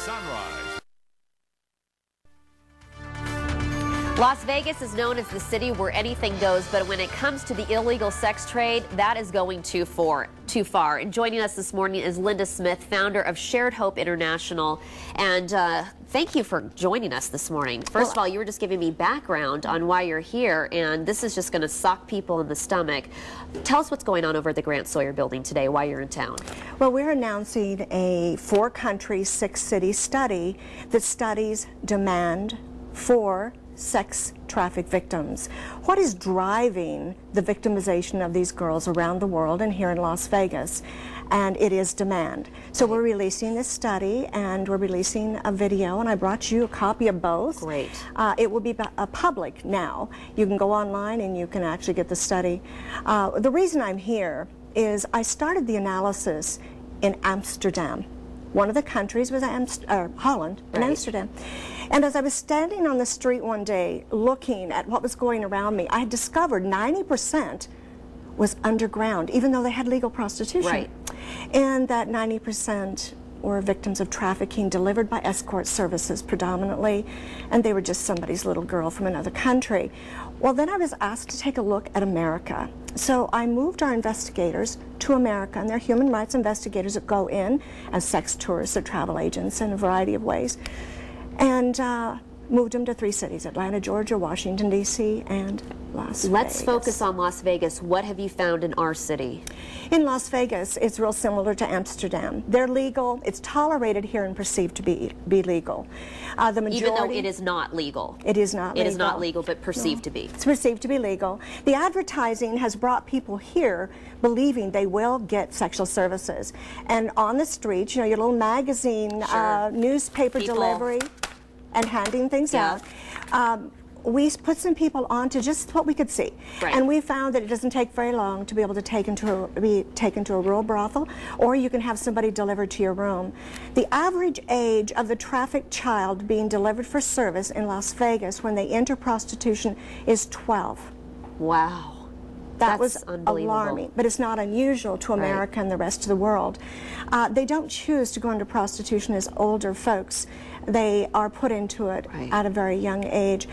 Sunrise. Las Vegas is known as the city where anything goes, but when it comes to the illegal sex trade, that is going too far. And joining us this morning is Linda Smith, founder of Shared Hope International. And thank you for joining us this morning. First of all, you were just giving me background on why you're here, and this is just going to sock people in the stomach. Tell us what's going on over at the Grant Sawyer building today, why you're in town. Well, we're announcing a 4-country, 6-city study that studies demand for sex traffic victims. What is driving the victimization of these girls around the world and here in Las Vegas? And it is demand. So we're releasing this study and we're releasing a video, and I brought you a copy of both. Great. It will be public now. You can go online and you can actually get the study. The reason I'm here is I started the analysis in Amsterdam. One of the countries was Holland and Amsterdam. And as I was standing on the street one day looking at what was going around me, I had discovered 90% was underground, even though they had legal prostitution. Right. And that 90% were victims of trafficking delivered by escort services predominantly, and they were just somebody's little girl from another country. Well, then I was asked to take a look at America. So I moved our investigators to America, and they're human rights investigators that go in as sex tourists or travel agents in a variety of ways, and moved them to 3 cities, Atlanta, Georgia, Washington, D.C., and Las Vegas. Let's focus on Las Vegas. What have you found in our city? In Las Vegas, it's real similar to Amsterdam. They're legal. It's tolerated here and perceived to be legal. The majority, even though it is not legal. It is not legal. It is not legal, but perceived to be. It's perceived to be legal. The advertising has brought people here believing they will get sexual services. And on the streets, you know, your little magazine, newspaper delivery, and handing things out. We put some people on to just what we could see. Right. And we found that it doesn't take very long to be able to be taken to a rural brothel, or you can have somebody delivered to your room. The average age of the trafficked child being delivered for service in Las Vegas when they enter prostitution is 12. Wow. That was alarming, but it's not unusual to America and the rest of the world. They don't choose to go into prostitution as older folks. They are put into it at a very young age.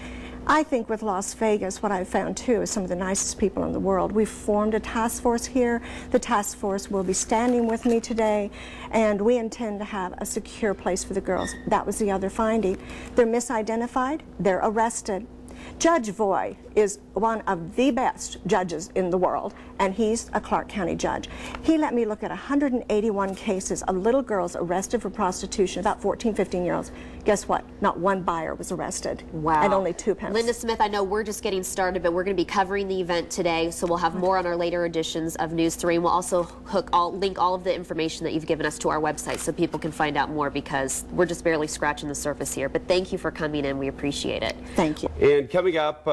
I think with Las Vegas, what I've found too is some of the nicest people in the world. We've formed a task force here. The task force will be standing with me today, and we intend to have a secure place for the girls. That was the other finding. They're misidentified, they're arrested. Judge Voy is one of the best judges in the world, and he's a Clark County judge. He let me look at 181 cases of little girls arrested for prostitution, about 14, 15-year-olds. Guess what? Not one buyer was arrested. Wow. And only 2 pimps. Linda Smith, I know we're just getting started, but we're going to be covering the event today, so we'll have more on our later editions of News 3. And we'll also link all of the information that you've given us to our website so people can find out more, because we're just barely scratching the surface here. But thank you for coming in. We appreciate it. Thank you. And coming up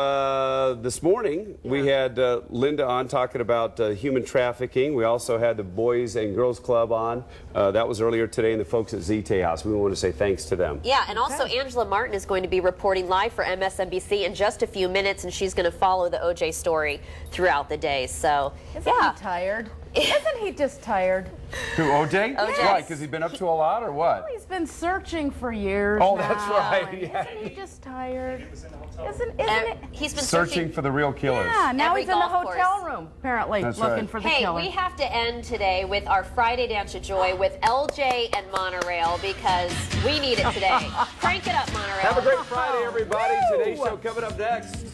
this morning, we had Linda on talking about human trafficking. We also had the Boys and Girls Club on. That was earlier today, and the folks at ZT House. We want to say thanks to them. Yeah, and also Angela Martin is going to be reporting live for MSNBC in just a few minutes, and she's going to follow the OJ story throughout the day. So, Isn't he tired? Isn't he just tired? Who, OJ? OJ. Why? Because he's been up to a lot, or what? Well, he's been searching for years Oh, now. that's right. Yeah. Isn't he just tired? Isn't and it? he's been searching for the real killers. Yeah, now Every he's in the golf hotel course. room, apparently, looking for the killer. Hey, we have to end today with our Friday Dance of Joy with LJ and Monorail, because we need it today. Crank it up, Monorail. Have a great Friday, everybody. Today's show coming up next.